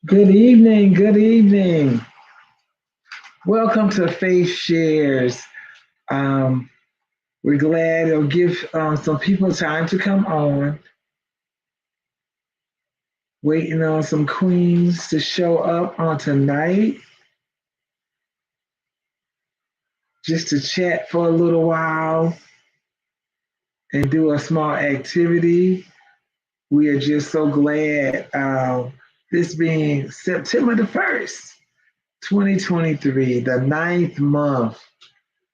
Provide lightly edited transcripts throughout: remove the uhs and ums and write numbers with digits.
Good evening. Good evening. Welcome to Faith Shares. Um, we're glad it'll give some people time to come on. Waiting on some queens to show up on tonight just to chat for a little while and do a small activity. We are just so glad this being September the 1st, 2023, the ninth month,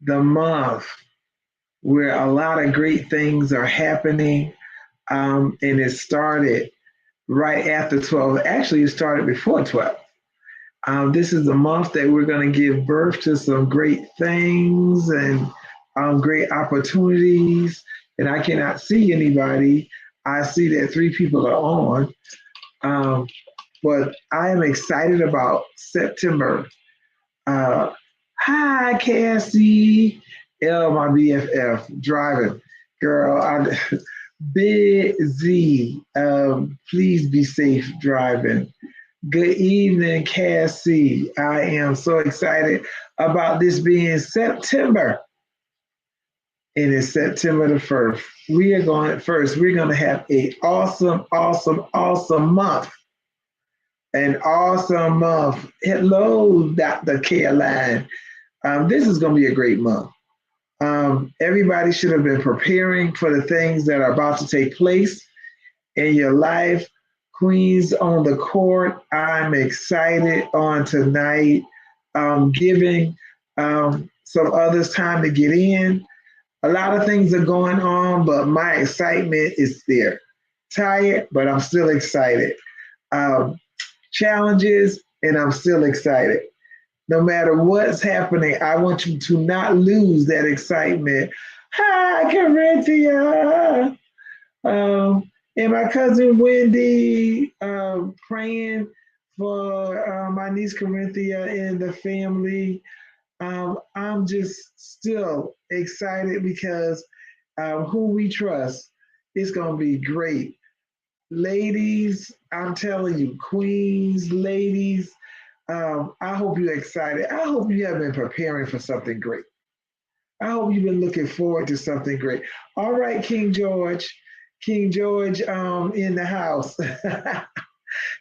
the month where a lot of great things are happening. And it started right after 12. Actually, it started before 12. This is the month that we're going to give birth to some great things and great opportunities. And I cannot see anybody. I see that three people are on. Um, but I am excited about September. Uh, Hi, Cassie. L, my BFF, driving. Girl, I'm busy. Please be safe driving. Good evening, Cassie. I am so excited about this being September. And it's September the 1st. We're going to have a awesome month. An awesome month. Hello, Dr. Caroline. This is going to be a great month. Everybody should have been preparing for the things that are about to take place in your life. Queens on the court, I'm excited on tonight, giving some others time to get in. A lot of things are going on, but my excitement is there. Tired, but I'm still excited. Um, Challenges, and I'm still excited. No matter what's happening, I want you to not lose that excitement. Hi, Corinthia. And my cousin Wendy, praying for my niece Corinthia and the family. I'm just still excited because who we trust is going to be great. Ladies, I'm telling you, queens, ladies, I hope you're excited. I hope you have been preparing for something great. I hope you've been looking forward to something great. All right, King George. King George in the house.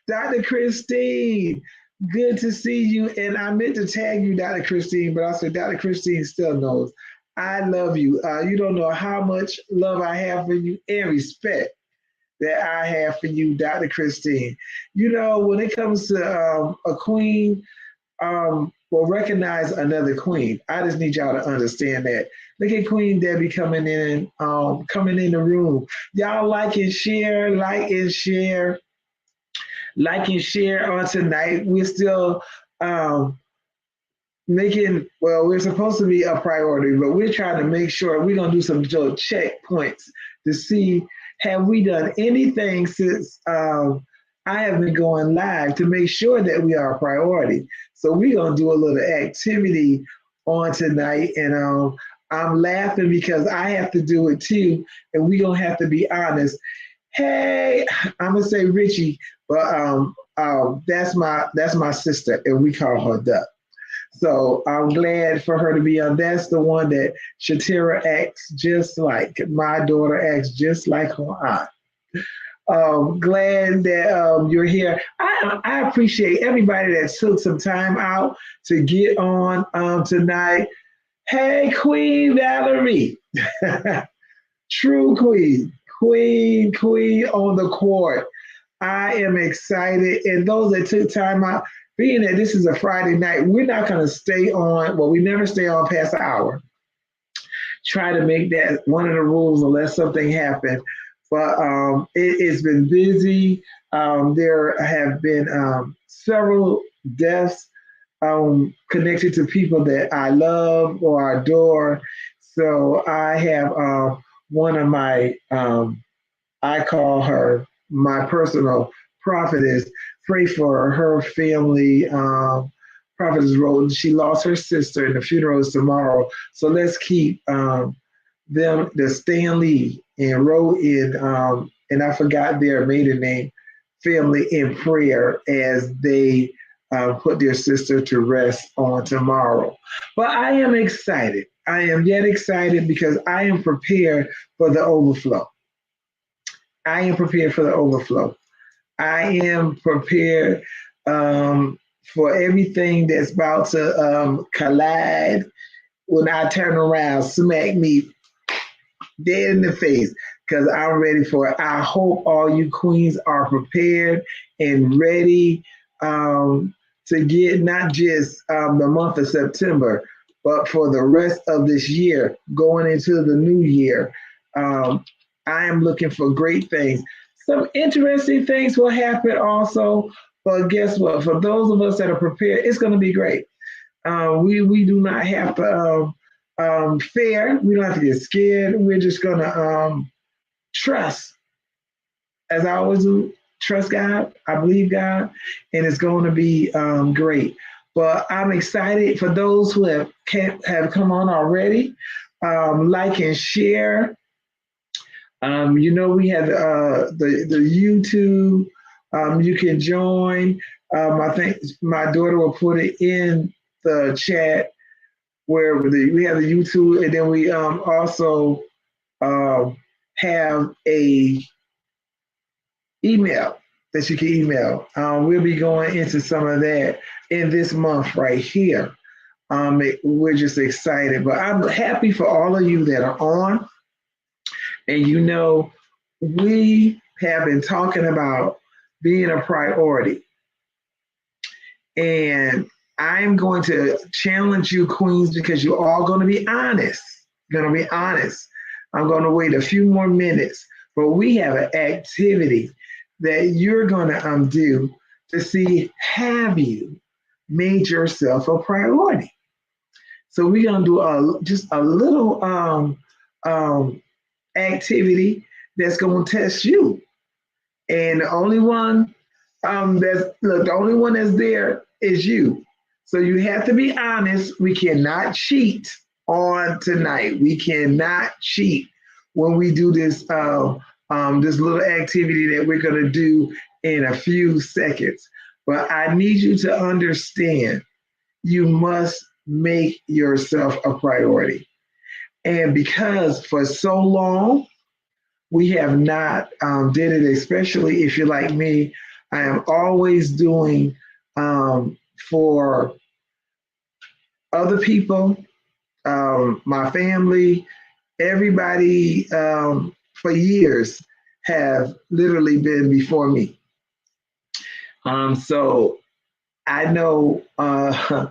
Dr. Christine, good to see you. And I meant to tag you, Dr. Christine, but I said Dr. Christine still knows. I love you. You don't know how much love I have for you and respect that I have for you, Dr. Christine. You know, when it comes to a queen, will recognize another queen. I just need y'all to understand that. Look at Queen Debbie coming in the room. Y'all like and share on tonight. We're still um, we're supposed to be a priority, but we're trying to make sure we're going to do some checkpoints to see have we done anything since I have been going live to make sure that we are a priority. So we're going to do a little activity on tonight. And I'm laughing because I have to do it too. And we're going to have to be honest. Hey, I'm going to say Richie, but that's my sister, and we call her Duck. So I'm glad for her to be on. That's the one that Shatira acts just like. My daughter acts just like her aunt. Glad that you're here. I appreciate everybody that took some time out to get on tonight. Hey, Queen Valerie, true queen on the court. I am excited, and those that took time out, being that this is a Friday night, we're not going to stay on. Well, we never stay on past an hour. Try to make that one of the rules unless something happens. But it's been busy. There have been several deaths connected to people that I love or adore. So I have one of my, I call her my personal prophetess. Pray for her family. Prophetess Roden, she lost her sister, and the funeral is tomorrow. So let's keep them, the Stanley and Roe in, and I forgot their maiden name. family in prayer as they put their sister to rest on tomorrow. But I am excited. I am yet excited because I am prepared for the overflow. I am prepared for the overflow. I am prepared for everything that's about to collide when I turn around, smack me dead in the face because I'm ready for it. I hope all you queens are prepared and ready to get not just the month of September, but for the rest of this year, going into the new year. Um, I am looking for great things. Some interesting things will happen also, but guess what? For those of us that are prepared, it's going to be great. We do not have to fear. We don't have to get scared. We're just gonna trust, as I always do. Trust God. I believe God, and it's going to be great. But I'm excited for those who have come on already. Like and share. We have the YouTube. You can join. I think my daughter will put it in the chat where we have the YouTube, and then we also have a email that you can email. We'll be going into some of that in this month right here. We're just excited, but I'm happy for all of you that are on. And we have been talking about being a priority. And I'm going to challenge you, queens, because you're all going to be honest. Going to be honest. I'm going to wait a few more minutes, but we have an activity that you're going to do to see, have you made yourself a priority? So we're going to do just a little activity that's going to test you. And the only one the only one that's there is you. So you have to be honest. We cannot cheat on tonight. We cannot cheat when we do this this little activity that we're going to do in a few seconds. But I need you to understand you must make yourself a priority. And because for so long we have not did it, especially if you're like me, I am always doing for other people, my family, everybody for years have literally been before me. So I know I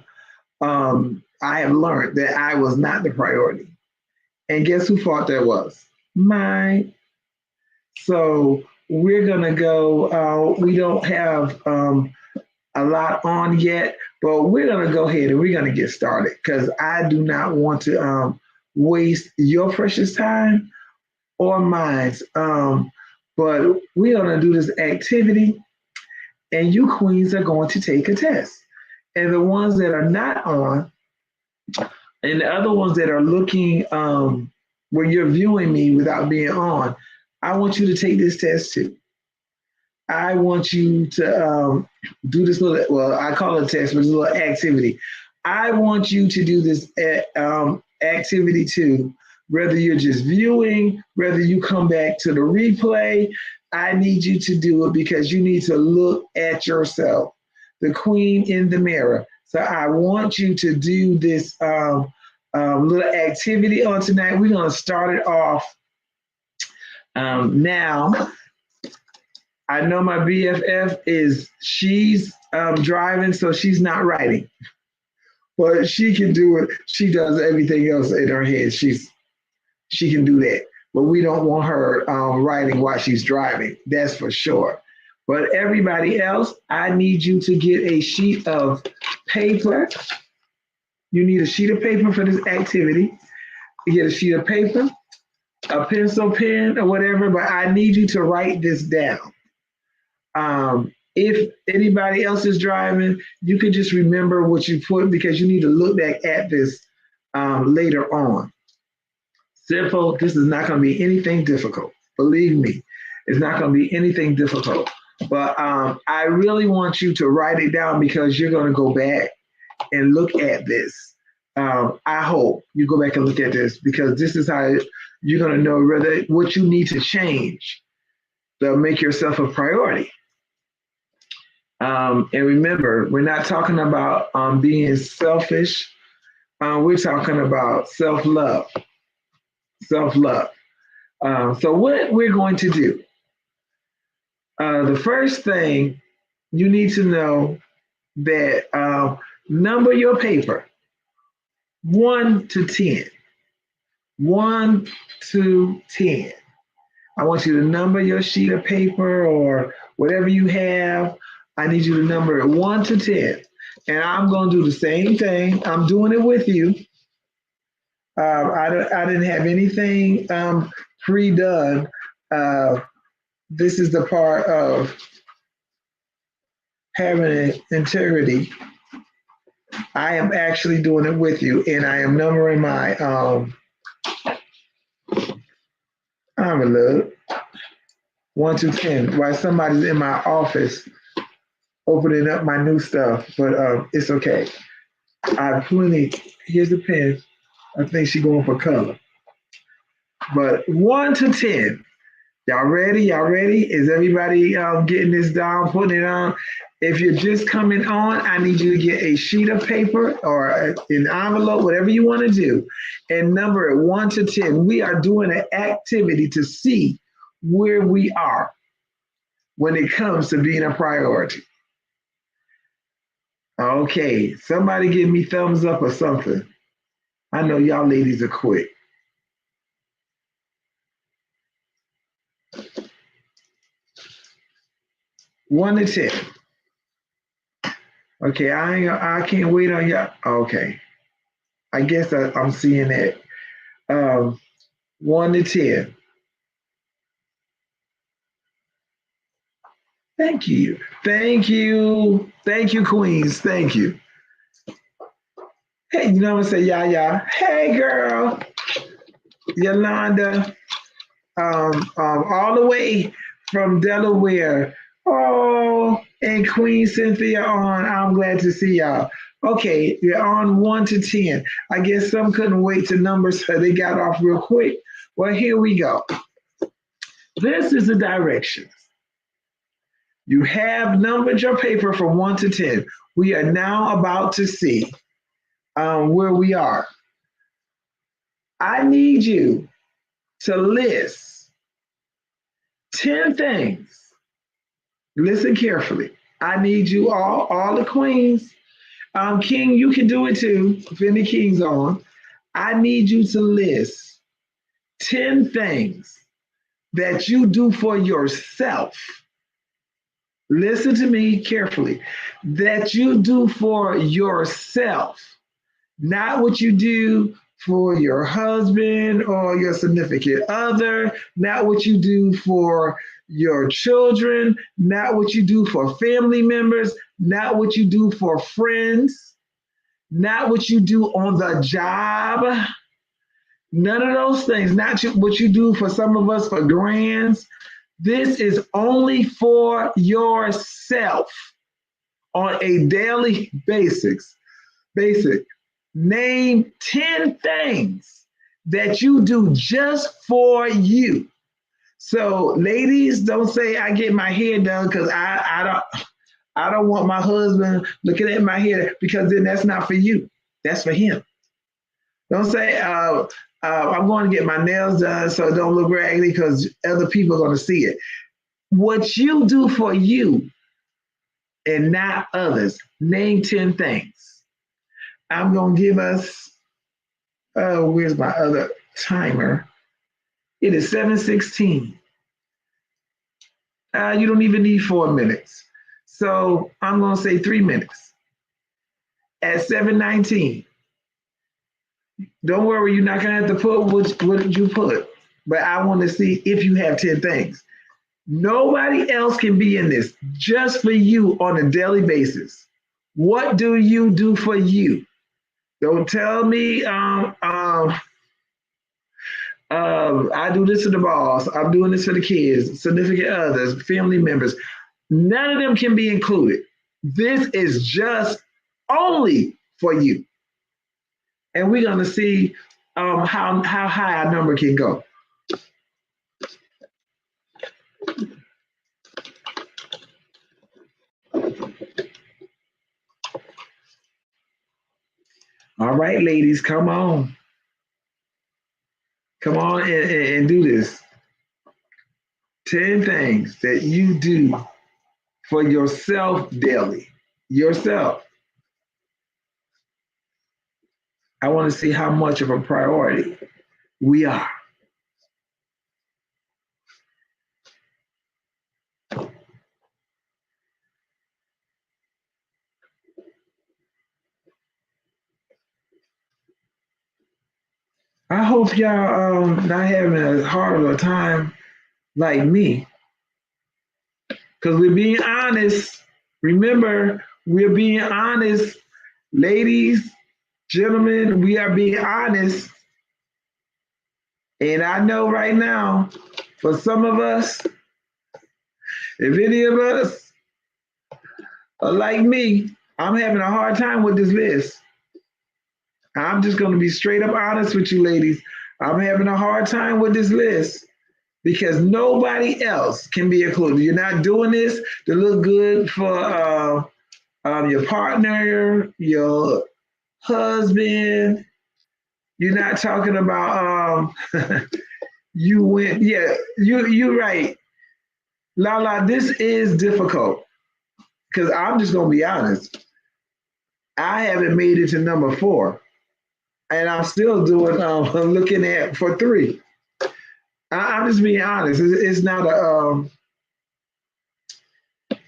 have learned that I was not the priority. And guess who fault that was? Mine. So we're going to go, we don't have a lot on yet, but we're going to go ahead and we're going to get started because I do not want to waste your precious time or mine. But we're going to do this activity, and you queens are going to take a test. And the ones that are not on, and the other ones that are looking where you're viewing me without being on, I want you to take this test too. I want you to do this little, well, I call it a test, but it's a little activity. I want you to do this activity too, whether you're just viewing, whether you come back to the replay. I need you to do it because you need to look at yourself, the queen in the mirror. So I want you to do this little activity on tonight. We're going to start it off now. I know my BFF she's driving, so she's not writing. But she can do it. She does everything else in her head. She can do that. But we don't want her writing while she's driving. That's for sure. But everybody else, I need you to get a sheet of paper. You need a sheet of paper for this activity. You get a sheet of paper, a pencil, pen, or whatever, but I need you to write this down. If anybody else is driving, you can just remember what you put because you need to look back at this later on. Simple. This is not going to be anything difficult. Believe me, it's not going to be anything difficult. But I really want you to write it down because you're going to go back and look at this. I hope you go back and look at this because this is how you're going to know whether what you need to change to make yourself a priority. And remember, we're not talking about being selfish. We're talking about self-love. Self-love. So what we're going to do, the first thing you need to know that number your paper 1 to 10. 1 to 10. I want you to number your sheet of paper or whatever you have. I need you to number it 1 to 10. And I'm going to do the same thing. I'm doing it with you. I didn't have anything pre-done. This is the part of having integrity. I am actually doing it with you, and I am numbering my envelope 1 to 10 while somebody's in my office opening up my new stuff, but it's okay. I have plenty. Here's the pen. I think she's going for color. But 1 to 10. Y'all ready? Y'all ready? Is everybody getting this down, putting it on? If you're just coming on, I need you to get a sheet of paper or an envelope, whatever you want to do, and number it 1 to 10. We are doing an activity to see where we are when it comes to being a priority. Okay, somebody give me thumbs up or something. I know y'all ladies are quick. One to 10. Okay, I can't wait on y'all. Okay, I guess I'm seeing that. 1 to 10. Thank you. Thank you. Thank you, Queens. Thank you. Hey, you know I'm gonna say yeah. Hey girl, Yolanda, all the way from Delaware. Oh, and Queen Cynthia on. I'm glad to see y'all. Okay, you're on 1 to 10. I guess some couldn't wait to number, so they got off real quick. Well, here we go. This is the directions. You have numbered your paper from 1 to 10. We are now about to see where we are. I need you to list 10 things. Listen carefully. I need you all the queens. King, you can do it too, if any kings on. I need you to list 10 things that you do for yourself. Listen to me carefully. That you do for yourself, not what you do for your husband or your significant other, not what you do for your children, not what you do for family members, not what you do for friends, not what you do on the job, none of those things, not what you do for some of us for grands. This is only for yourself on a daily basis. Name 10 things that you do just for you. So ladies, don't say I get my hair done because I don't want my husband looking at my hair, because then that's not for you. That's for him. Don't say I'm going to get my nails done so it don't look raggedy because other people are going to see it. What you do for you and not others. Name 10 things. I'm going to give us, where's my other timer? It is 7:16. You don't even need 4 minutes. So I'm going to say 3 minutes. At 7:19. Don't worry, you're not going to have to put what did you put. But I want to see if you have 10 things. Nobody else can be in this, just for you on a daily basis. What do you do for you? Don't tell me I do this to the boss. I'm doing this for the kids, significant others, family members. None of them can be included. This is just only for you. And we're going to see how high our number can go. All right, ladies, come on. Come on and do this. 10 things that you do for yourself daily. Yourself. I want to see how much of a priority we are. I hope y'all not having as hard of a time like me. Because we're being honest. Remember, we're being honest. Ladies, gentlemen, we are being honest. And I know right now, for some of us, if any of us are like me, I'm having a hard time with this list. I'm just going to be straight up honest with you, ladies. I'm having a hard time with this list because nobody else can be included. You're not doing this to look good for your partner, your husband. You're not talking about you went. Yeah, you're right, Lala. This is difficult because I'm just gonna be honest. I haven't made it to number 4, and I'm still doing looking at for 3. I'm just being honest. It's not a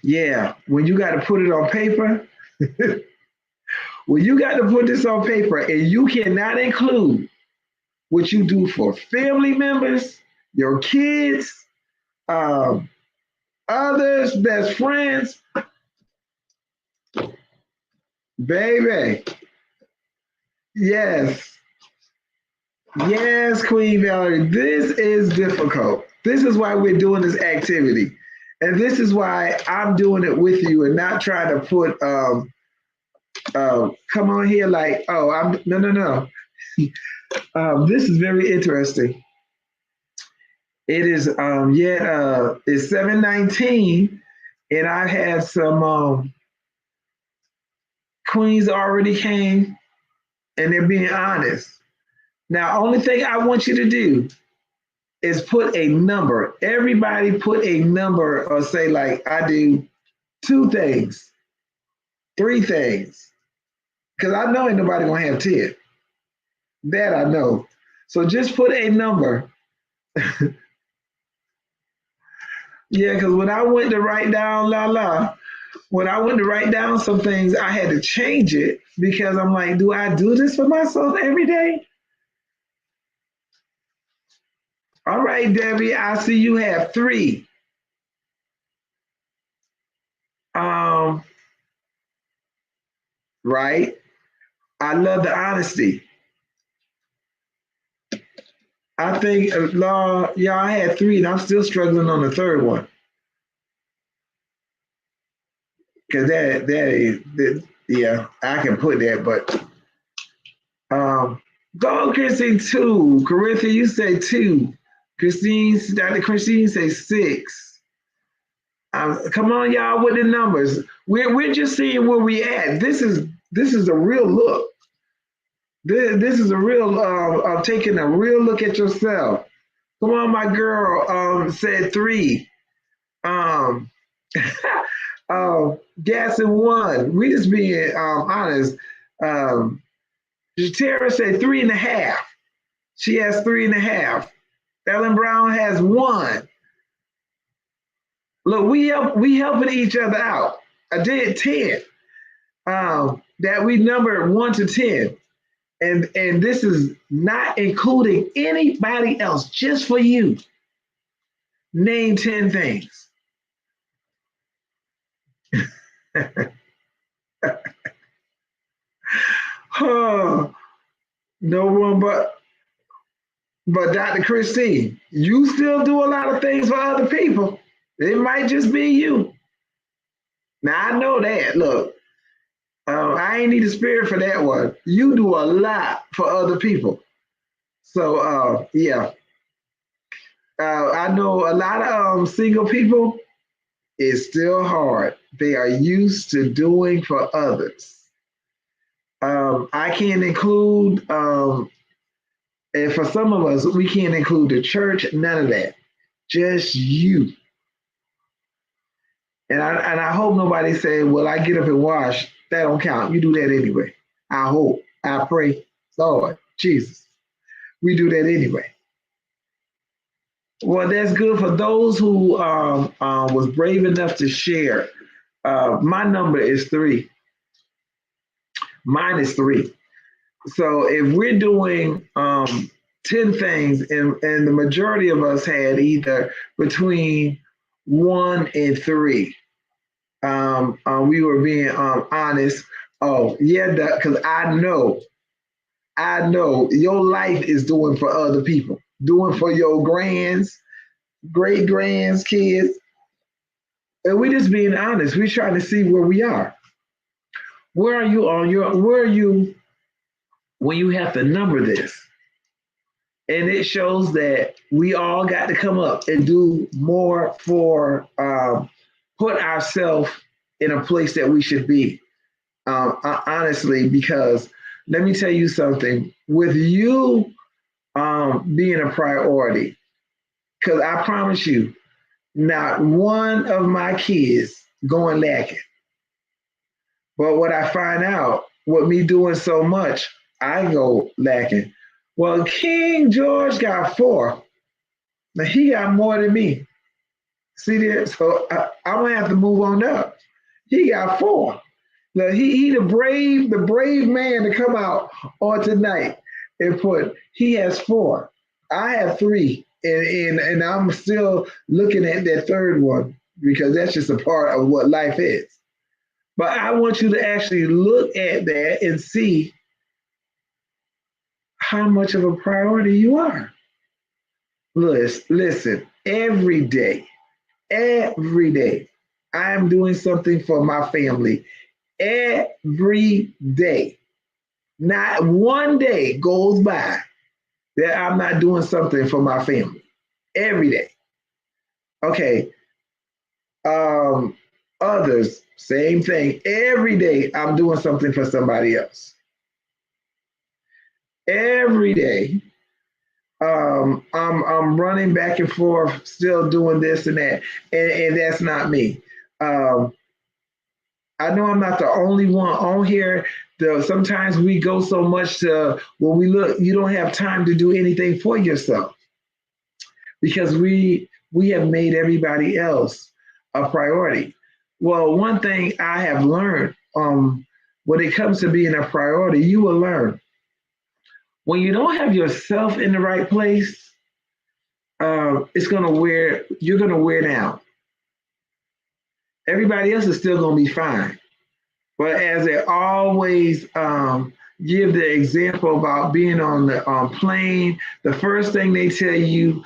yeah. When you got to put it on paper, when you got to put this on paper, and you cannot include what you do for family members, your kids, um, others, best friends, baby. Yes, yes, Queen Valerie. This is difficult. This is why we're doing this activity, and this is why I'm doing it with you and not trying to put come on here like, oh, I'm no. This is very interesting. It is it's 7:19, and I had some queens already came, and they're being honest. Now, only thing I want you to do is put a number. Everybody put a number or say like I do 2 things, 3 things, because I know ain't nobody gonna have 10. That I know. So just put a number. Yeah, because when I went to write down when I went to write down some things, I had to change it because I'm like, do I do this for myself every day? All right, Debbie, I see you have 3. Um, right. I love the honesty. I think, Law, yeah, I had 3, and I'm still struggling on the 3rd one because yeah, I can put that, but go Christine 2. Corinthia, you say 2. Dr. Christine say 6. Come on, y'all, with the numbers. We're just seeing where we at. This is a real look. This is a real taking a real look at yourself. Come on, my girl said 3. Um, Gasson 1. We just being honest. Tara said 3.5. She has 3.5. Ellen Brown has 1. Look, we helping each other out. I did 10. That we numbered 1 to 10. And this is not including anybody else, just for you. Name 10 things. Oh, no one but Dr. Christine. You still do a lot of things for other people. It might just be you. Now I know that. Look, I ain't need a spirit for that one. You do a lot for other people. So yeah, I know a lot of single people. It's still hard. They are used to doing for others. I can't include, and for some of us, we can't include the church. None of that. Just you. And I hope nobody say, "Well, I get up and wash." That don't count. You do that anyway. I hope. I pray, Lord Jesus, we do that anyway. Well, that's good for those who was brave enough to share. My number is three. Mine is three. So if we're doing 10 things, and the majority of us had either between one and three, we were being honest. Oh, yeah, because I know your life is doing for other people, doing for your grands, great grands, kids. And we just being honest. We're trying to see where we are. Where are you when you have to number this? And it shows that we all got to come up and do more for put ourselves in a place that we should be. Honestly, because let me tell you something. With you being a priority, because I promise you, not one of my kids going lacking. But what I find out, with me doing so much, I go lacking. Well, King George got four. Now he got more than me. See there? So I'm gonna have to move on up. He got four. Now he the brave man to come out on tonight and put. He has four. I have three, and I'm still looking at that third one because that's just a part of what life is. But I want you to actually look at that and see how much of a priority you are. Listen, every day, I am doing something for my family. Every day. Not one day goes by that I'm not doing something for my family. Every day. Okay. Um, Others, same thing. Every day I'm doing something for somebody else. Every day I'm running back and forth, still doing this and that, and that's not me. Um, I know I'm not the only one on here. Sometimes we go so much to when we look, you don't have time to do anything for yourself because we have made everybody else a priority. Well, one thing I have learned when it comes to being a priority, you will learn when you don't have yourself in the right place, you're gonna wear down. Everybody else is still gonna be fine. But as they always give the example about being on the plane, the first thing they tell you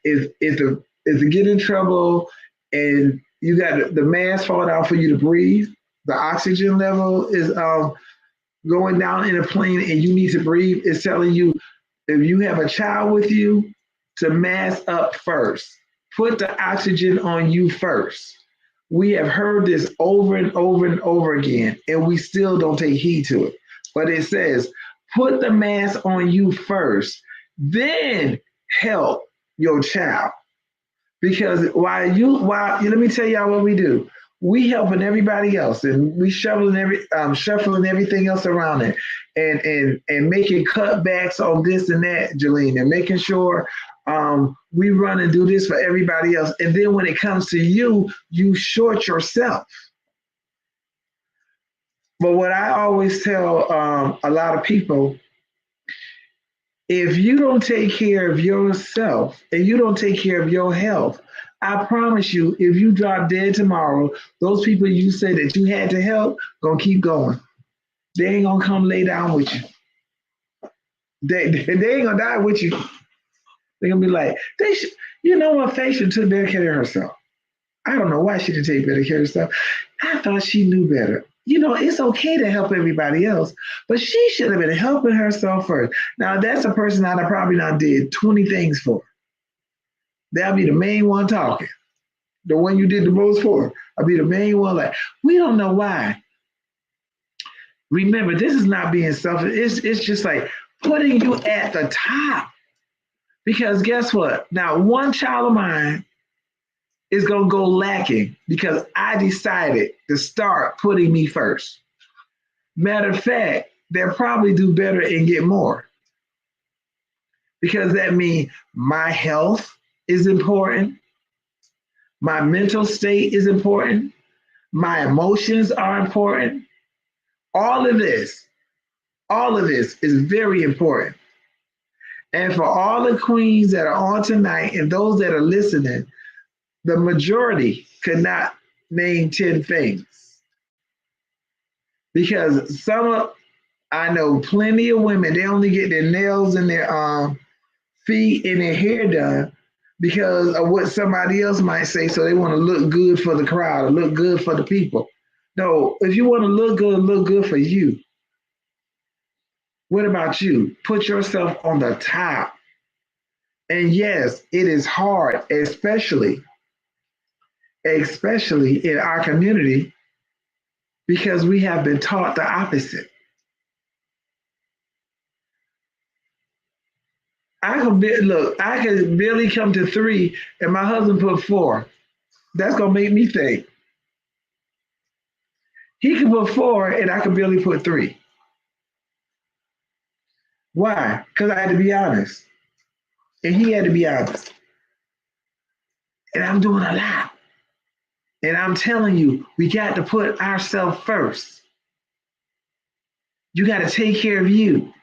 is to get in trouble and you got the mask fall down for you to breathe. The oxygen level is going down in a plane and you need to breathe. It's telling you if you have a child with you to mask up first. Put the oxygen on you first. We have heard this over and over and over again, and we still don't take heed to it. But it says, put the mask on you first, then help your child. Because let me tell y'all what we do. We helping everybody else, and we shuffling everything else around it, and making cutbacks on this and that, Jelene, and making sure we run and do this for everybody else. And then when it comes to you, you short yourself. But what I always tell a lot of people, if you don't take care of yourself and you don't take care of your health, I promise you, if you drop dead tomorrow, those people you said that you had to help, gonna keep going. They ain't gonna come lay down with you. They ain't gonna die with you. They're gonna be like, you know what, Faye should took better care of herself. I don't know why she didn't take better care of herself. I thought she knew better. It's okay to help everybody else, but she should have been helping herself first. Now, that's a person I'd have probably not did 20 things for. That'll be the main one talking. The one you did the most for. I'll be the main one like, we don't know why. Remember, this is not being selfish. It's just like putting you at the top. Because guess what? Now, one child of mine is going to go lacking because I decided to start putting me first. Matter of fact, they'll probably do better and get more because that means my health is important, my mental state is important, my emotions are important. All of this is very important. And for all the queens that are on tonight and those that are listening, the majority could not name 10 things. Because I know plenty of women, they only get their nails and their feet and their hair done because of what somebody else might say. So they want to look good for the crowd or look good for the people. No, if you want to look good for you. What about you? Put yourself on the top. And yes, it is hard, especially in our community, because we have been taught the opposite. I could barely come to 3 and my husband put 4. That's gonna make me think. He could put 4 and I could barely put 3. Why? Because I had to be honest. And he had to be honest. And I'm doing a lot. And I'm telling you, we got to put ourselves first. You got to take care of you.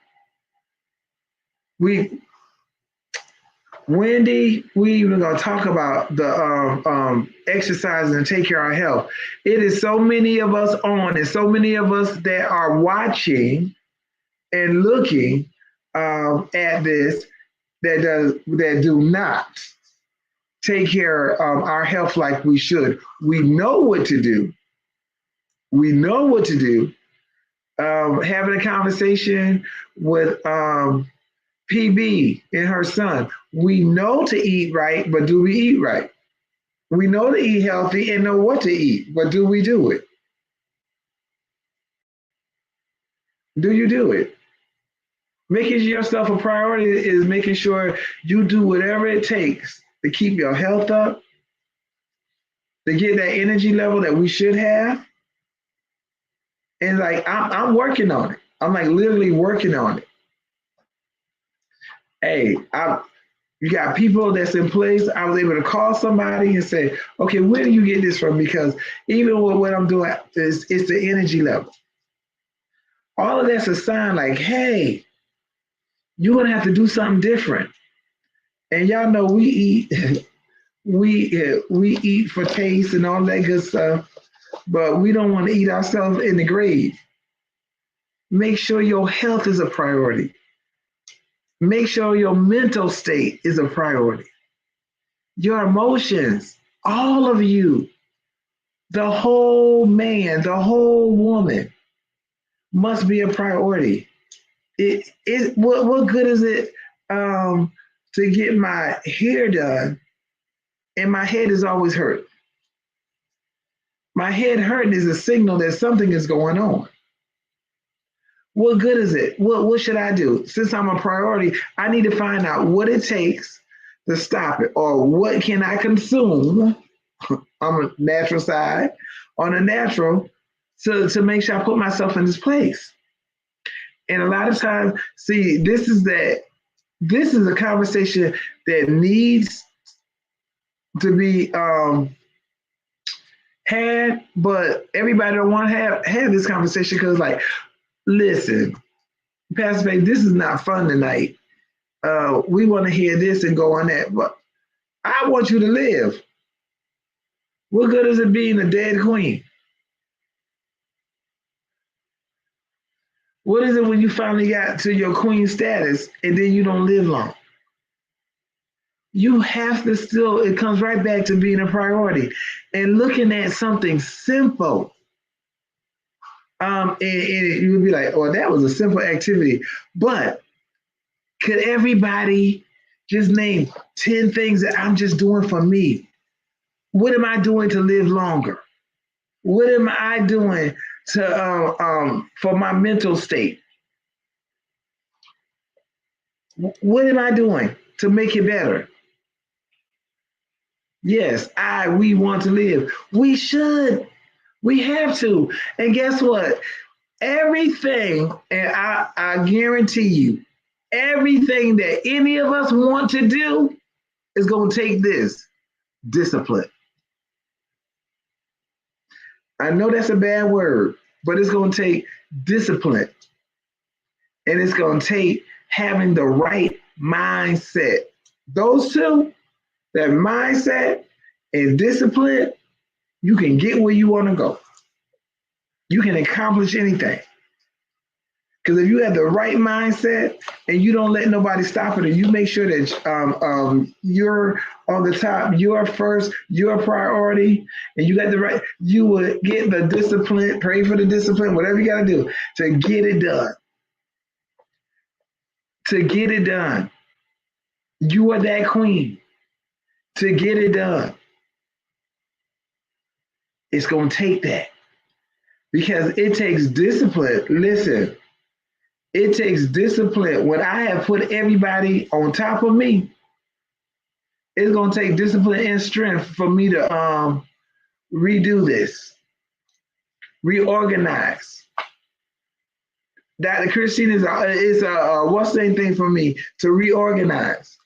Wendy, we even gonna talk about the exercise and take care of our health. It is so many of us on, and so many of us that are watching and looking at this that do not take care of our health like we should. We know what to do. We know what to do. Having a conversation with PB and her son. We know to eat right, but do we eat right? We know to eat healthy and know what to eat, but do we do it? Do you do it? Making yourself a priority is making sure you do whatever it takes to keep your health up, to get that energy level that we should have. And like I'm working on it. I'm like literally working on it. Hey, you got people that's in place. I was able to call somebody and say, okay, where do you get this from? Because even with what I'm doing, it's the energy level. All of that's a sign like, hey, you're gonna have to do something different. And y'all know we eat, we eat for taste and all that good stuff, but we don't want to eat ourselves in the grave. Make sure your health is a priority. Make sure your mental state is a priority. Your emotions, all of you, the whole man, the whole woman must be a priority. What good is it to get my hair done and my head is always hurt? My head hurting is a signal that something is going on. What good is it? What should I do? Since I'm a priority, I need to find out what it takes to stop it, or what can I consume on the natural side, on the natural, to make sure I put myself in this place. And a lot of times, see, this is a conversation that needs to be had, but everybody don't want to have this conversation because, like, listen, Pastor Faye, this is not fun tonight. We want to hear this and go on that, but I want you to live. What good is it being a dead queen? What is it when you finally got to your queen status and then you don't live long? You have to still, it comes right back to being a priority and looking at something simple. And you would be like, oh, that was a simple activity. But could everybody just name 10 things that I'm just doing for me? What am I doing to live longer? What am I doing to for my mental state? What am I doing to make it better? Yes, we want to live. We should. We have to. And guess what? Everything, and I guarantee you, everything that any of us want to do is going to take this discipline. I know that's a bad word, but it's going to take discipline. And it's going to take having the right mindset. Those two, that mindset and discipline, you can get where you want to go. You can accomplish anything. Because if you have the right mindset and you don't let nobody stop it, and you make sure that you're on the top, you're first, you're a priority, and you got the right, you will get the discipline, pray for the discipline, whatever you got to do to get it done. To get it done. You are that queen. To get it done. It's going to take that. Because it takes discipline. Listen, it takes discipline. When I have put everybody on top of me, it's going to take discipline and strength for me to redo this, reorganize. Dr. Christine is a what's the thing for me to reorganize.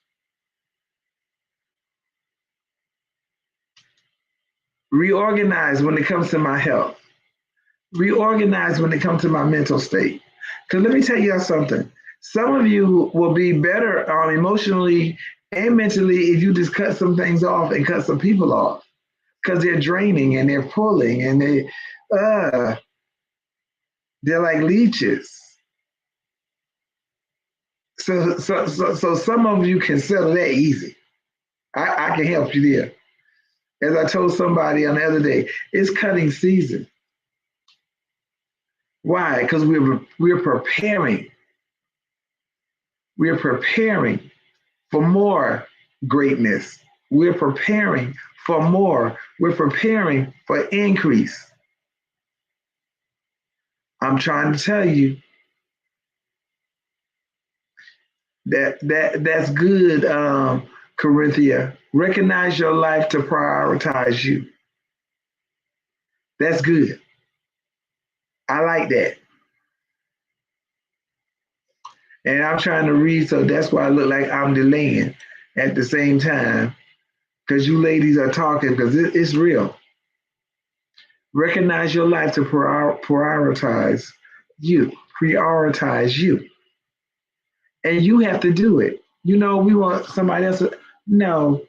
Reorganize when it comes to my health. Reorganize when it comes to my mental state. Because let me tell you something. Some of you will be better emotionally and mentally if you just cut some things off and cut some people off. Because they're draining and they're pulling and they're like leeches. So some of you can settle that easy. I can help you there. As I told somebody on the other day, it's cutting season. Why? Because we're preparing. We're preparing for more greatness. We're preparing for more. We're preparing for increase. I'm trying to tell you that's good, Corinthia. Recognize your life to prioritize you. That's good. I like that. And I'm trying to read, so that's why I look like I'm delaying at the same time, because you ladies are talking, because it's real. Recognize your life to prioritize you. Prioritize you. And you have to do it. You know, we want somebody else to, no.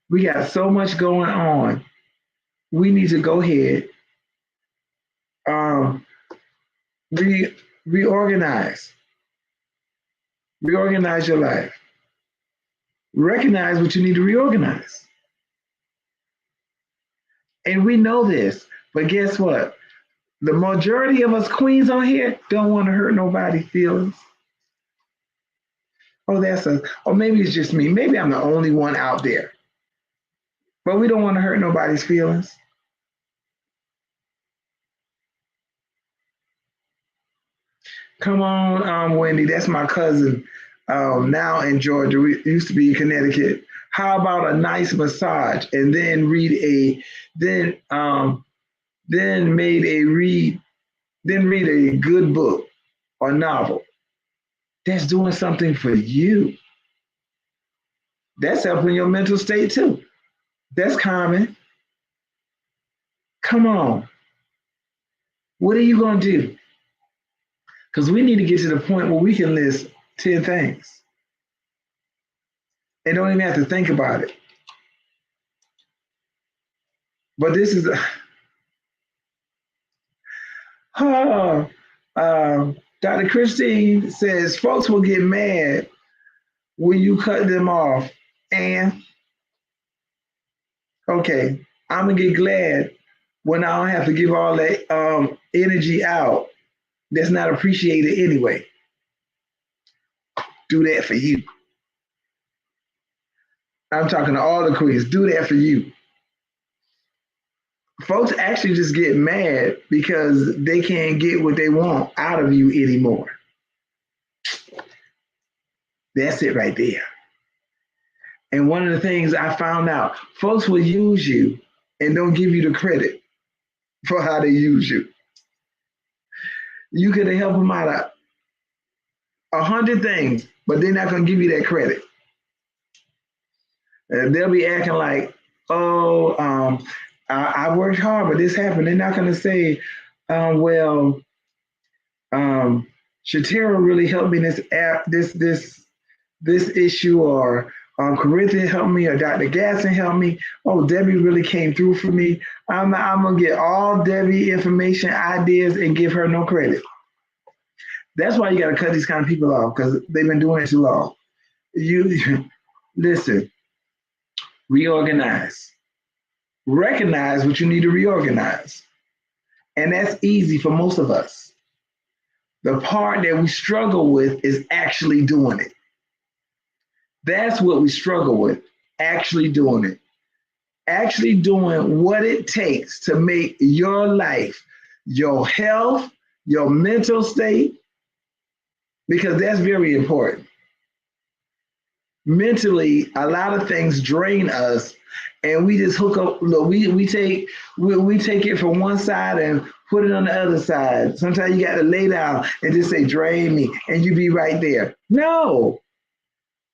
We got so much going on. We need to go ahead, reorganize. Reorganize your life. Recognize what you need to reorganize. And we know this, but guess what? The majority of us queens on here don't want to hurt nobody's feelings. Or maybe it's just me. Maybe I'm the only one out there. But we don't want to hurt nobody's feelings. Come on, Wendy. That's my cousin. Now in Georgia. We used to be in Connecticut. How about a nice massage and then read a good book or novel? That's doing something for you. That's helping your mental state too. That's calming. Come on. What are you going to do? Because we need to get to the point where we can list 10 things and don't even have to think about it. But this is Dr. Christine says folks will get mad when you cut them off And okay, I'm gonna get glad when I don't have to give all that energy out that's not appreciated anyway. Do that for you. I'm talking to all the queens. Do that for you. Folks actually just get mad because they can't get what they want out of you anymore. That's it right there. And one of the things I found out, folks will use you and don't give you the credit for how they use you. You could have helped them out of 100 things, but they're not going to give you that credit. They'll be acting like, oh, I worked hard, but this happened. They're not going to say, well, Shatera really helped me in this app, this issue, or Corinthia helped me, or Dr. Gasson helped me. Oh, Debbie really came through for me. I'm gonna get all Debbie information, ideas, and give her no credit. That's why you gotta cut these kind of people off, because they've been doing it too long. You listen, reorganize. Recognize what you need to reorganize. And that's easy for most of us. The part that we struggle with is actually doing it. That's what we struggle with, actually doing it. Actually doing what it takes to make your life, your health, your mental state, because that's very important. Mentally, a lot of things drain us, and we just hook up. Look, we take it from one side and put it on the other side. Sometimes you got to lay down and just say, "Drain me," and you be right there. No,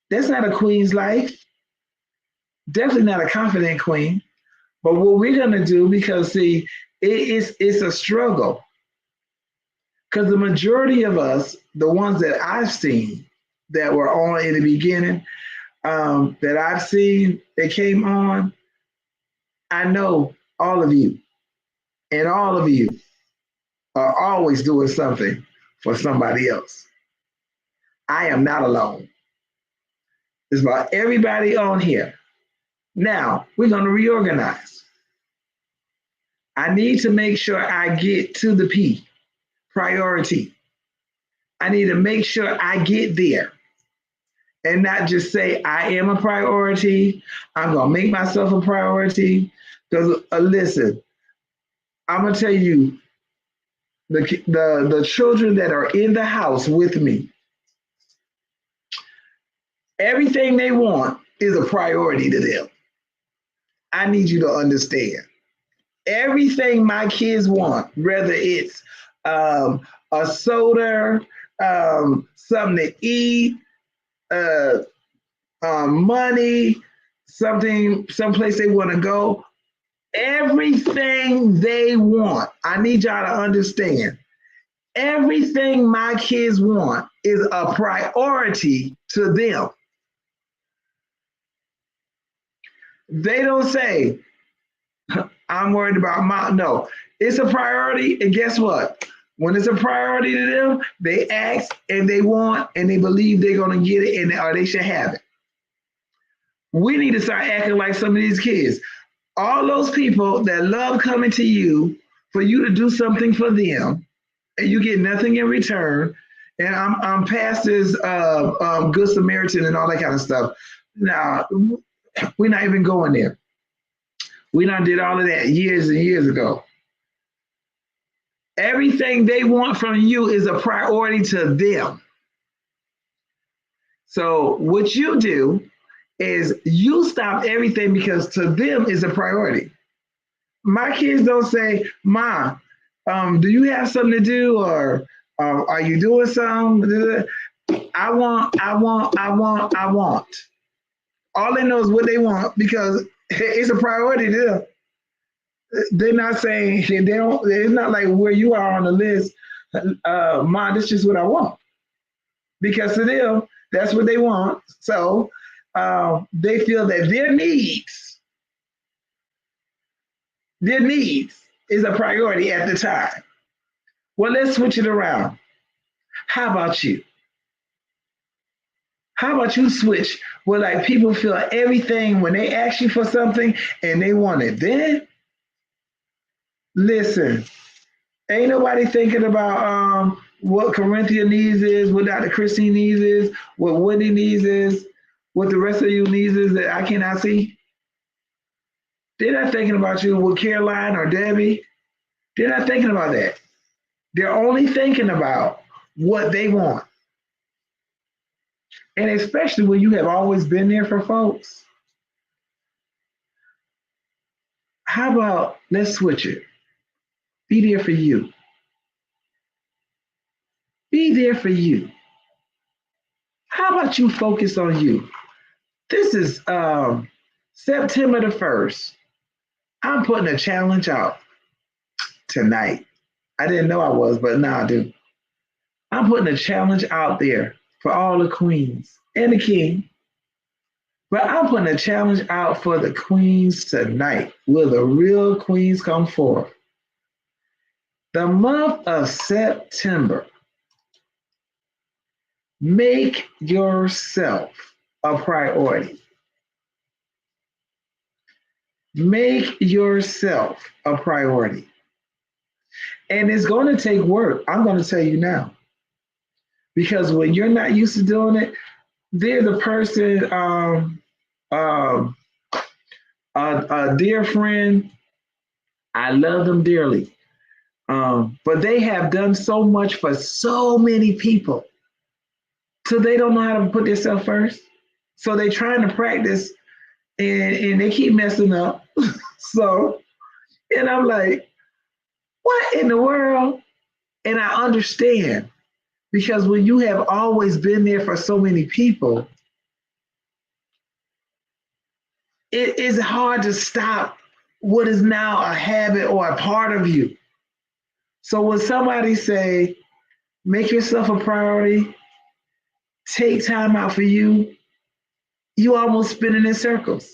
that's not a queen's life. Definitely not a confident queen. But what we're gonna do, because see, it's a struggle. Because the majority of us, the ones that I've seen that were on in the beginning, that I've seen that came on, I know all of you, and all of you are always doing something for somebody else. I am not alone. It's about everybody on here. Now, we're going to reorganize. I need to make sure I get to the P, priority. I need to make sure I get there and not just say I am a priority. I'm going to make myself a priority. Because listen, I'm going to tell you, the children that are in the house with me, everything they want is a priority to them. I need you to understand. Everything my kids want, whether it's a soda, something to eat, money, something, someplace they want to go, everything they want, I need y'all to understand. Everything my kids want is a priority to them. They don't say, I'm worried about no, it's a priority. And guess what? When it's a priority to them, they ask and they want and they believe they're going to get it or they should have it. We need to start acting like some of these kids. All those people that love coming to you for you to do something for them and you get nothing in return. And I'm past this Good Samaritan and all that kind of stuff. Now, we're not even going there. We done did all of that years and years ago. Everything they want from you is a priority to them. So what you do is you stop everything because to them is a priority. My kids don't say, "Ma, do you have something to do?" or "Are you doing something?" I want. All they know is what they want because it's a priority to them. They're not saying they don't. It's not like where you are on the list. Ma, this is just what I want because to them that's what they want. So they feel that their needs is a priority at the time. Well, let's switch it around. How about you? How about you switch where like people feel everything when they ask you for something and they want it then? Listen, ain't nobody thinking about what Corinthia needs is, what Dr. Christine needs is, what Wendy needs is, what the rest of you needs is that I cannot see. They're not thinking about you with Caroline or Debbie. They're not thinking about that. They're only thinking about what they want. And especially when you have always been there for folks. How about let's switch it? Be there for you. Be there for you. How about you focus on you? This is September the 1st. I'm putting a challenge out tonight. I didn't know I was, but now I do. I'm putting a challenge out there for all the queens and the king. But I'm putting a challenge out for the queens tonight. Will the real queens come forth? The month of September, make yourself a priority. Make yourself a priority. And it's going to take work. I'm going to tell you now. Because when you're not used to doing it, there's a person, um, a dear friend, I love them dearly. But they have done so much for so many people. So they don't know how to put themselves first. So they're trying to practice and they keep messing up. So, and I'm like, what in the world? And I understand because when you have always been there for so many people, it is hard to stop what is now a habit or a part of you. So when somebody say, make yourself a priority, take time out for you almost spinning in circles.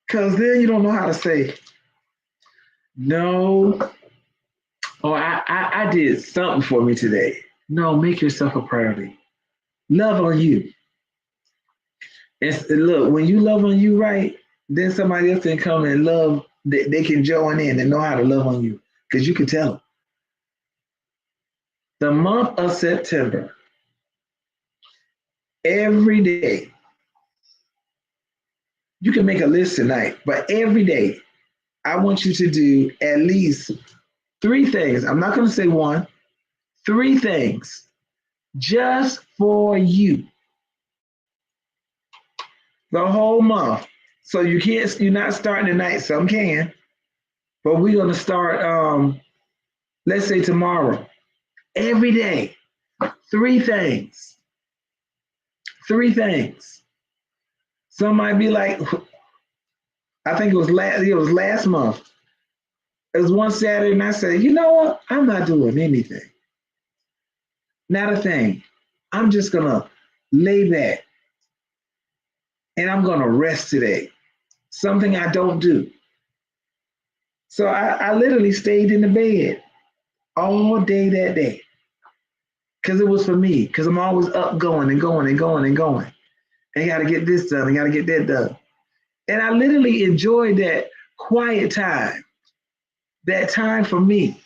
Because then you don't know how to say, no, or I did something for me today. No, make yourself a priority. Love on you. And look, when you love on you right, then somebody else can come and love, they can join in and know how to love on you because you can tell them. The month of September, every day, you can make a list tonight, but every day, I want you to do at least 3 things. I'm not going to say one, 3 things just for you the whole month. So you're not starting tonight, some can, but we're going to start, let's say tomorrow, every day, 3 things, 3 things. Some might be like, I think it was last month. It was one Saturday and I said, you know what? I'm not doing anything. Not a thing. I'm just going to lay back and I'm going to rest today. Something I don't do. So I literally stayed in the bed all day that day because it was for me, because I'm always up going and going and going and going. And got to get this done. I got to get that done. And I literally enjoyed that quiet time, that time for me.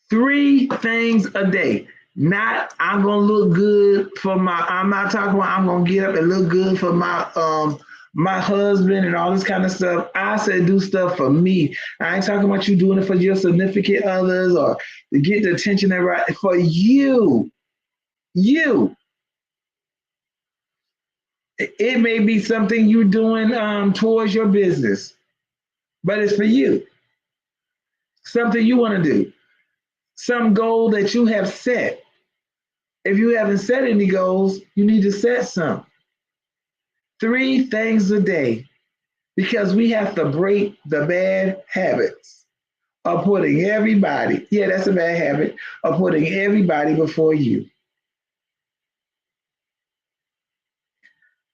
3 things a day. Not I'm gonna look good for I'm not talking about I'm gonna get up and look good for my husband and all this kind of stuff. I said do stuff for me. I ain't talking about you doing it for your significant others or to get the attention that right for you. You. It may be something you're doing towards your business, but it's for you. Something you want to do. Some goal that you have set. If you haven't set any goals, you need to set some. 3 things a day because we have to break the bad habits of putting everybody, yeah, that's a bad habit, of putting everybody before you.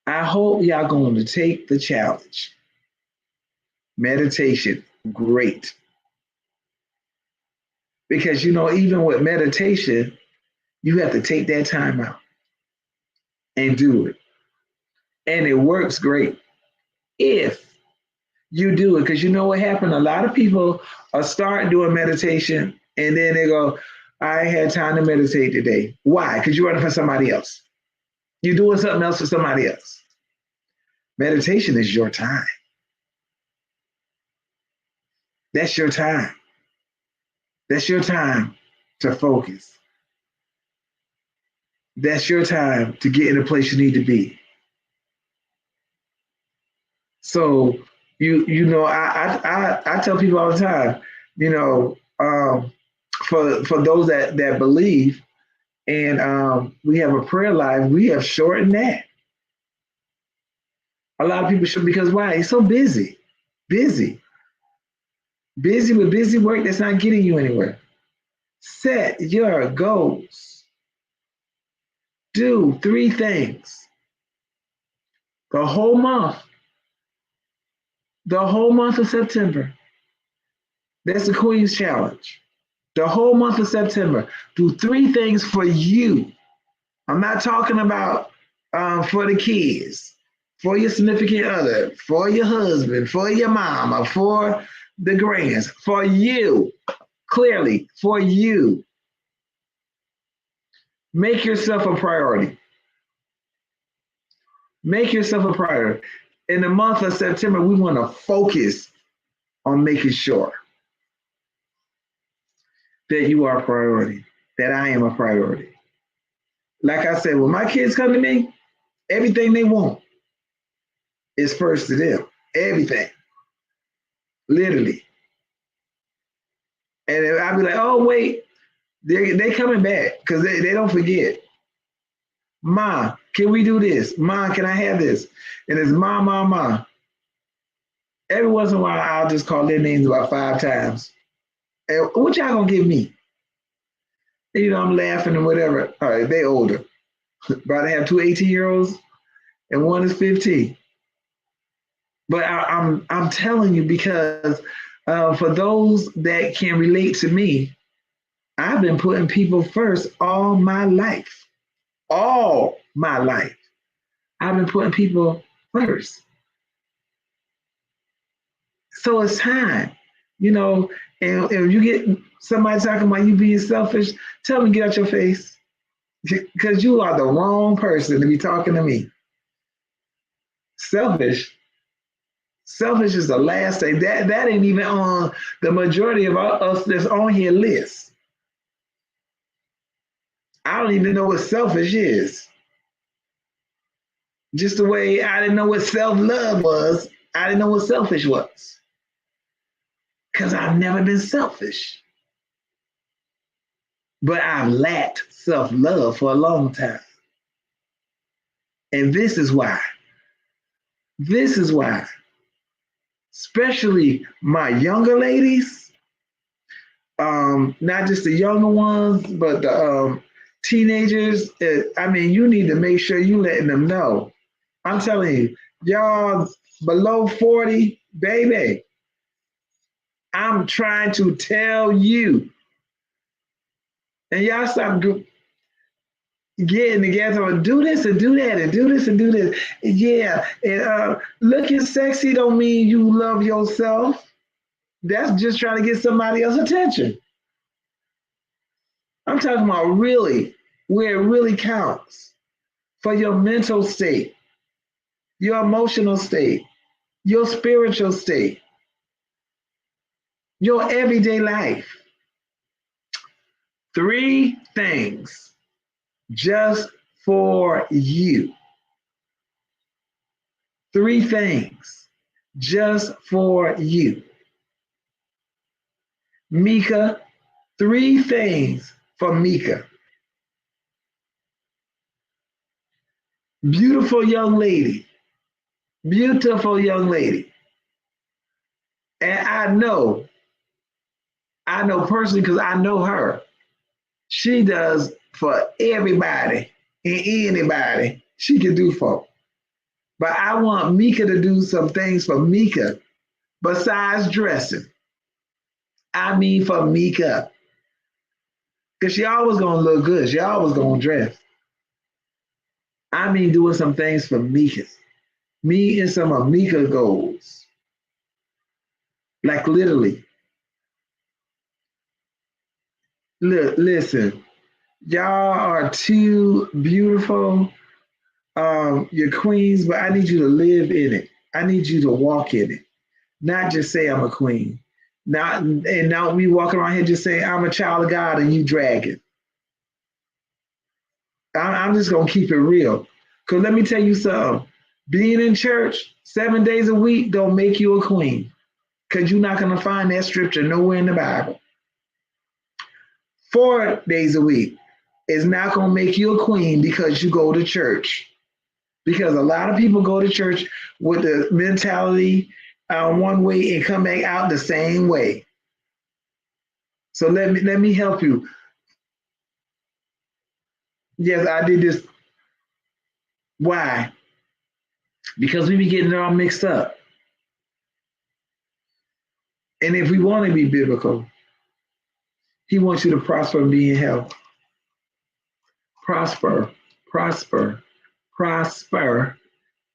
I hope y'all going to take the challenge. Meditation, great. Because, even with meditation, You have to take that time out and do it. And it works great if you do it. Because you know what happened? A lot of people are starting doing meditation and then they go, I ain't had time to meditate today. Why? Because you're running for somebody else. You're doing something else for somebody else. Meditation is your time. That's your time. That's your time to focus. That's your time to get in the place you need to be. So I tell people all the time, for those that believe, and we have a prayer life, we have shortened that. A lot of people should, because why? It's so busy, busy with busy work that's not getting you anywhere. Set your goals. Do 3 things. The whole month of September. That's the Queen's Challenge. The whole month of September. Do 3 things for you. I'm not talking about for the kids, for your significant other, for your husband, for your mama, for the grands, for you. Clearly, for you. Make yourself a priority. Make yourself a priority. In the month of September, we want to focus on making sure that you are a priority, that I am a priority. Like I said, when my kids come to me, everything they want is first to them. Everything. Literally. And I'll be like, oh, wait, they coming back because they don't forget. Ma, can we do this? Ma, can I have this? And it's ma. Every once in a while, I'll just call their names about 5 times. And what y'all gonna give me? And, I'm laughing and whatever. All right, they older. About to have 2 18-year-olds and one is 15. But I'm telling you, because for those that can relate to me, I've been putting people first all my life. All my life. I've been putting people first. So it's time, and if you get somebody talking about you being selfish, tell them, get out your face, because you are the wrong person to be talking to me. Selfish is the last thing. That ain't even on the majority of us that's on here list. I don't even know what selfish is. Just the way I didn't know what self-love was, I didn't know what selfish was. Because I've never been selfish. But I've lacked self-love for a long time. And this is why. Especially my younger ladies, not just the younger ones, but the teenagers. You need to make sure you letting them know. I'm telling you, y'all below 40, baby, I'm trying to tell you. And y'all stop getting together and do this and do that and do this and do this. Yeah, and looking sexy don't mean you love yourself. That's just trying to get somebody else's attention. I'm talking about really where it really counts for your mental state, your emotional state, your spiritual state, your everyday life. 3 things just for you. 3 things just for you. Mika, 3 things for Mika. Beautiful young lady. Beautiful young lady. And I know personally, because I know her. She does for everybody and anybody she can do for. But I want Mika to do some things for Mika besides dressing. I mean for Mika. Because she always gonna look good. She always gonna dress. I mean, doing some things for Mika. Me and some of Mika goals. Like literally. Look, listen, y'all are too beautiful. You're queens, but I need you to live in it. I need you to walk in it. Not just say I'm a queen. Not and not we walking around here just saying I'm a child of God and you dragging. I'm just gonna keep it real. Cause let me tell you something. Being in church 7 days a week don't make you a queen. Cause you're not gonna find that scripture nowhere in the Bible. 4 days a week is not gonna make you a queen because you go to church. Because a lot of people go to church with the mentality one way and come back out the same way. So let me help you. Yes, I did this. Why? Because we be getting it all mixed up. And if we want to be biblical, he wants you to prosper and be in health. Prosper, prosper, prosper,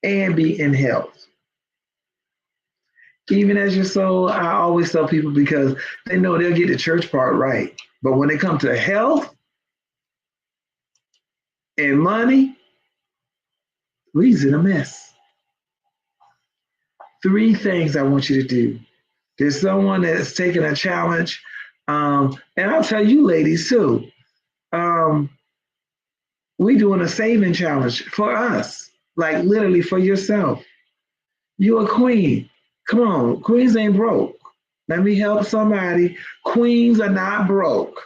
and be in health. Even as your soul, I always tell people because they know they'll get the church part right. But when it comes to health and money, we's in a mess. 3 things I want you to do. There's someone that's taking a challenge. And I'll tell you ladies too. Um, we doing a saving challenge for us, like literally for yourself. You a queen. Come on, queens ain't broke. Let me help somebody. Queens are not broke.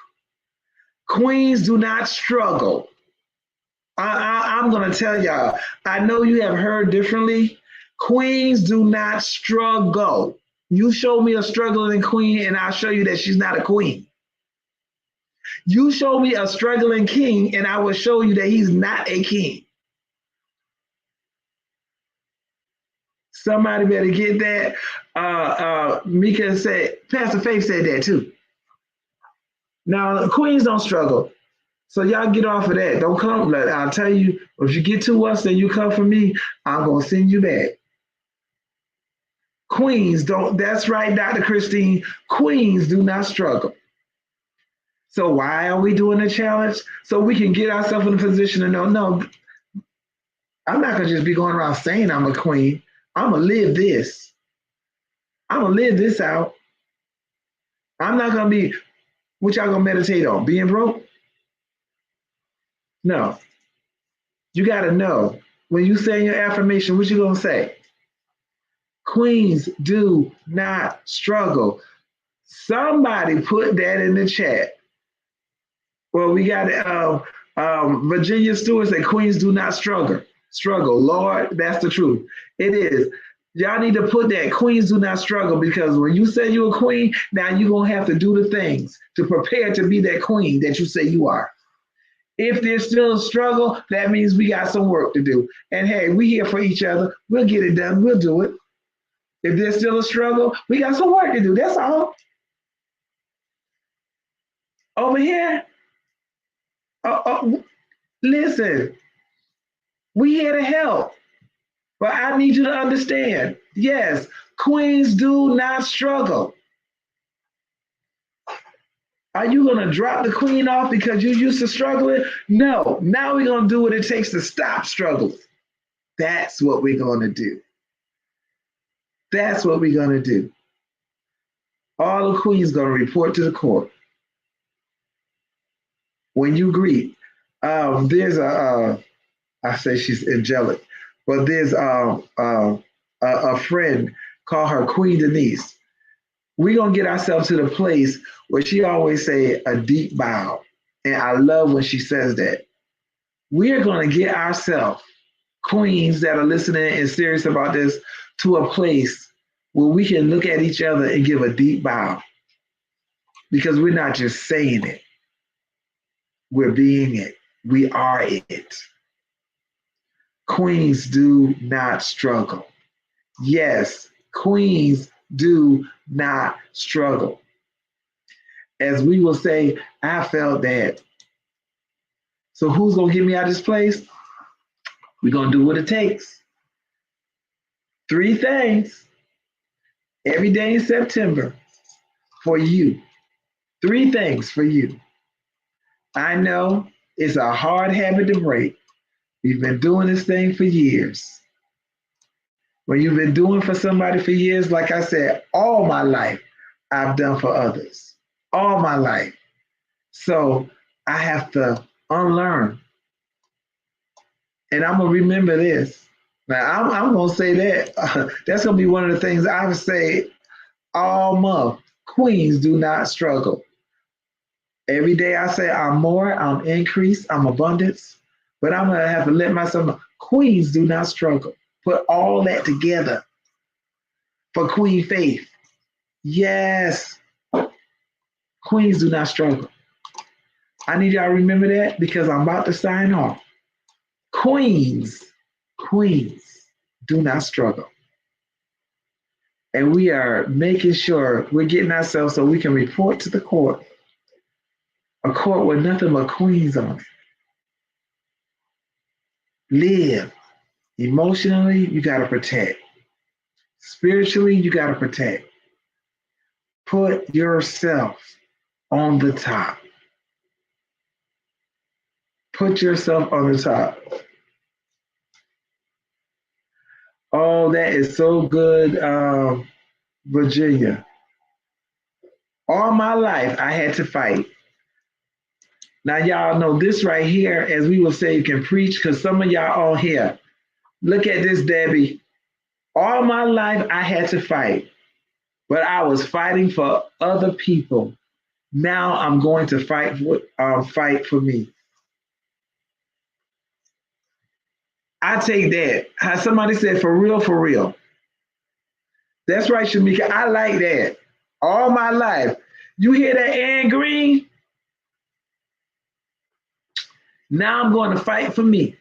Queens do not struggle. I'm going to tell y'all, I know you have heard differently. Queens do not struggle. You show me a struggling queen, and I'll show you that she's not a queen. You show me a struggling king, and I will show you that he's not a king. Somebody better get that. Mika said, Pastor Faith said that too. Now, queens don't struggle. So y'all get off of that. Don't come. I'll tell you, if you get to us and you come for me, I'm going to send you back. Queens don't, that's right, Dr. Christine. Queens do not struggle. So why are we doing the challenge? So we can get ourselves in a position to know, no, I'm not going to just be going around saying I'm a queen. I'm going to live this. I'm going to live this out. I'm not going to be, what y'all going to meditate on? Being broke? No. You got to know. When you say your affirmation, what you going to say? Queens do not struggle. Somebody put that in the chat. Well, we got Virginia Stewart said queens do not struggle. Lord, that's the truth. It is. Y'all need to put that queens do not struggle because when you say you're a queen, now you're going to have to do the things to prepare to be that queen that you say you are. If there's still a struggle, that means we got some work to do. And hey, we here for each other. We'll get it done. We'll do it. If there's still a struggle, we got some work to do. That's all. Over here, listen, we here to help. But I need you to understand, yes, queens do not struggle. Are you going to drop the queen off because you used to struggling? No. Now we're going to do what it takes to stop struggling. That's what we're going to do. That's what we're going to do. All the queens going to report to the court. When you greet, there's I say she's angelic, but there's a friend called her Queen Denise. We're going to get ourselves to the place where she always say a deep bow. And I love when she says that. We're going to get ourselves, queens that are listening and serious about this, to a place where we can look at each other and give a deep bow. Because we're not just saying it. We're being it. We are it. Queens do not struggle. Yes, queens do not struggle. As we will say, I felt that. So who's gonna get me out of this place? We're gonna do what it takes. Three things every day in September for you. Three things for you. I know it's a hard habit to break. We've been doing this thing for years. When you've been doing for somebody for years, like I said, all my life I've done for others. All my life. So I have to unlearn. And I'm gonna remember this. Now I'm gonna say that that's gonna be one of the things I would say all month. Queens do not struggle. Every day I say I'm more, I'm increase, I'm abundance, but I'm gonna have to let myself know. Queens do not struggle. Put all that together for Queen Faith. Yes, queens do not struggle. I need y'all to remember that because I'm about to sign off. Queens, queens do not struggle. And we are making sure we're getting ourselves so we can report to the court, a court with nothing but queens on it. Live. Emotionally, you got to protect. Spiritually, you got to protect. Put yourself on the top. Put yourself on the top. Oh, that is so good, Virginia. All my life, I had to fight. Now, y'all know this right here, as we will say, you can preach, because some of y'all on here. Look at this, Debbie. All my life, I had to fight, but I was fighting for other people. Now I'm going to fight for me. I take that. How somebody said, for real, for real. That's right, Shamika. I like that. All my life. You hear that, Ann Green? Now I'm going to fight for me.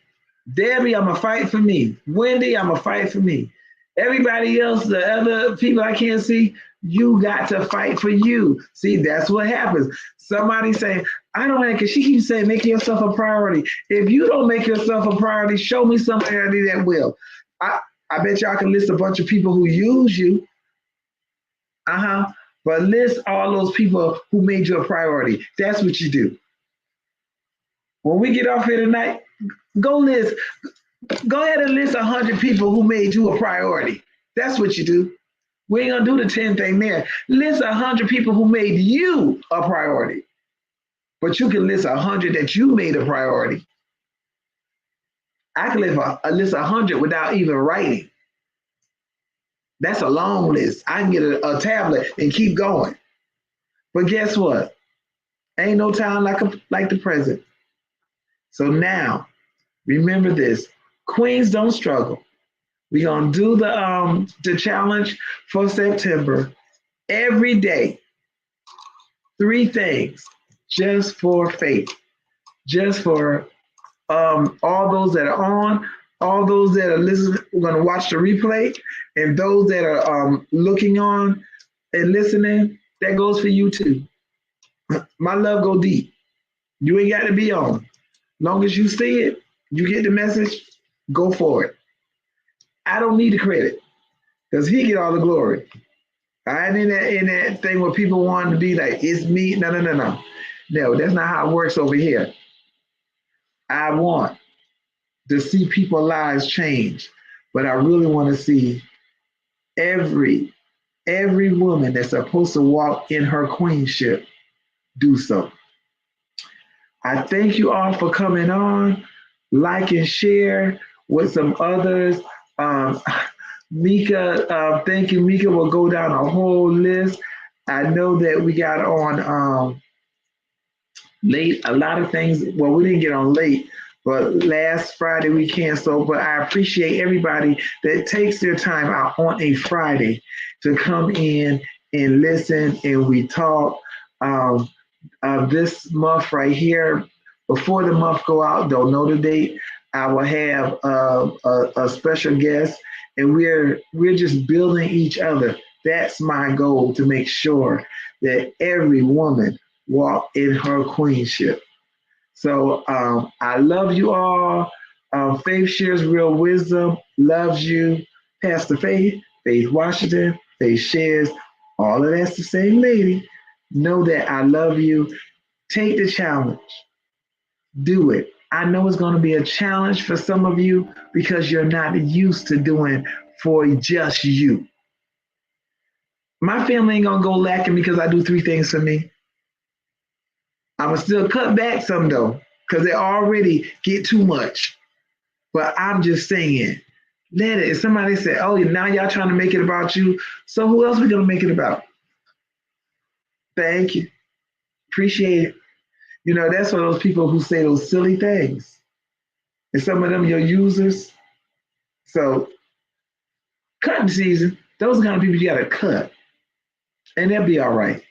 Debbie, I'm going to fight for me. Wendy, I'm going to fight for me. Everybody else, the other people I can't see, you got to fight for you. See, that's what happens. Somebody saying, I don't like it. She keeps saying, make yourself a priority. If you don't make yourself a priority, show me somebody that will. I bet y'all can list a bunch of people who use you. But list all those people who made you a priority. That's what you do. When we get off here tonight, go ahead and list 100 people who made you a priority. That's what you do. We ain't gonna do the 10 thing there. List 100 people who made you a priority. But you can list 100 that you made a priority. I can list 100 without even writing. That's a long list. I can get a tablet and keep going. But guess what? Ain't no time like the present. So now, remember this. Queens don't struggle. We're gonna do the challenge for September every day. 3 things just for faith, just for all those that are on, all those that are listening, we're gonna watch the replay, and those that are looking on and listening, that goes for you too. My love go deep. You ain't got to be on. Long as you see it, you get the message, go for it. I don't need the credit because he get all the glory. I ain't in that thing where people want to be like, it's me. No. No, that's not how it works over here. I want to see people's lives change, but I really want to see every woman that's supposed to walk in her queenship do so. I thank you all for coming on. Like and share with some others. Mika, thank you. Mika will go down a whole list. I know that we got on late, a lot of things. Well, we didn't get on late, but last Friday we canceled. But I appreciate everybody that takes their time out on a Friday to come in and listen and we talk. This month right here, before the month go out, don't know the date, I will have a special guest, and we're just building each other. That's my goal, to make sure that every woman walk in her queenship. So I love you all. Faith shares real wisdom, loves you. Pastor Faith, Faith Washington, Faith shares. All of that's the same lady. Know that I love you. Take the challenge. Do it. I know it's going to be a challenge for some of you because you're not used to doing for just you. My family ain't going to go lacking because I do three things for me. I'm going to still cut back some though because they already get too much. But I'm just saying, let it. If somebody said, oh, now y'all trying to make it about you, so who else we going to make it about? Thank you. Appreciate it. You know, that's for those people who say those silly things. And some of them your users. So cutting season, those are the kind of people you got to cut. And they'll be all right.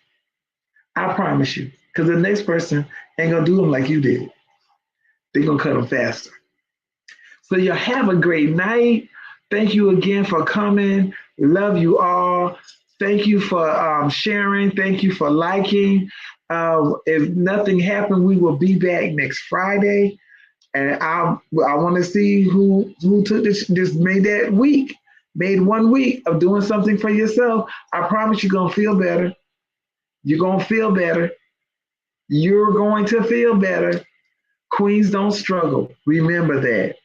I promise you. Because the next person ain't going to do them like you did. They're going to cut them faster. So you have a great night. Thank you again for coming. Love you all. Thank you for sharing. Thank you for liking. If nothing happened, we will be back next Friday. And I want to see who took this made that week, made 1 week of doing something for yourself. I promise you're gonna feel better. You're gonna feel better. You're going to feel better. Queens don't struggle. Remember that.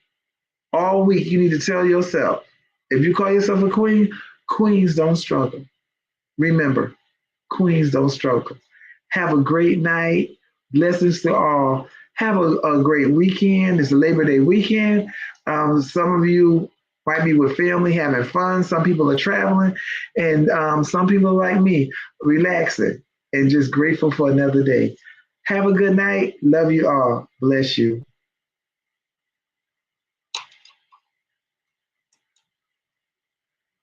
All week you need to tell yourself, if you call yourself a queen, queens don't struggle. Remember, queens don't struggle. Have a great night. Blessings to all. Have a great weekend. It's a Labor Day weekend. Some of you might be with family having fun. Some people are traveling. And some people like me, relaxing and just grateful for another day. Have a good night. Love you all. Bless you.